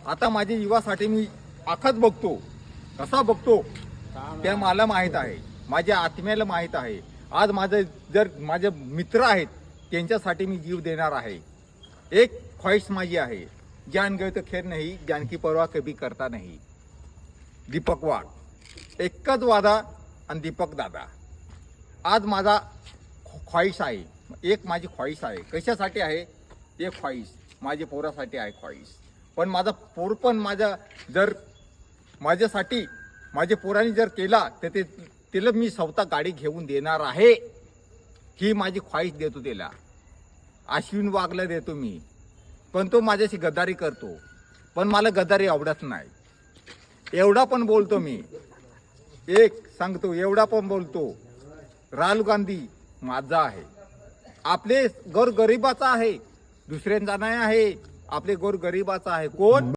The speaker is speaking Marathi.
आता माझ्या युवासाठी मी आखत बघतो, कसा बघतो त्या मला माहीत आहे, माझ्या आत्म्याला माहीत आहे. आज माझे मित्र आहेत त्यांच्यासाठी मी जीव देणार आहे. एक ख्वाहिश माझी आहे, जान गए तो खैर नहीं, जान की परवा कभी करता नहीं. दीपक वाघ. एकच वादा आणि दीपक दादा. आज माझा ख्वाहिश आहे, एक माझी ख्वाहिश आहे. कशासाठी आहे? एक ख्वाहिश माझ्या पोरासाठी आहे ख्वाहिश. पण माझा पोर पण माझ्यासाठी माझ्या पोरांनी जर केला तर त्याला मी स्वतः गाडी घेऊन देणार आहे. ही माझी ख्वाहिश देतो त्याला. अश्विन वाघला देतो मी, पण तो माझ्याशी गद्दारी करतो. पण मला गद्दारी आवडत नाही. एवढा पण बोलतो मी, एक सांगतो, एवढा पण बोलतो, राहुल गांधी माझा आहे. आपले गोरगरिबाचा आहे, दुसऱ्यांचा नाही आहे. आपले गोरगरिबाचा आहे. कोण?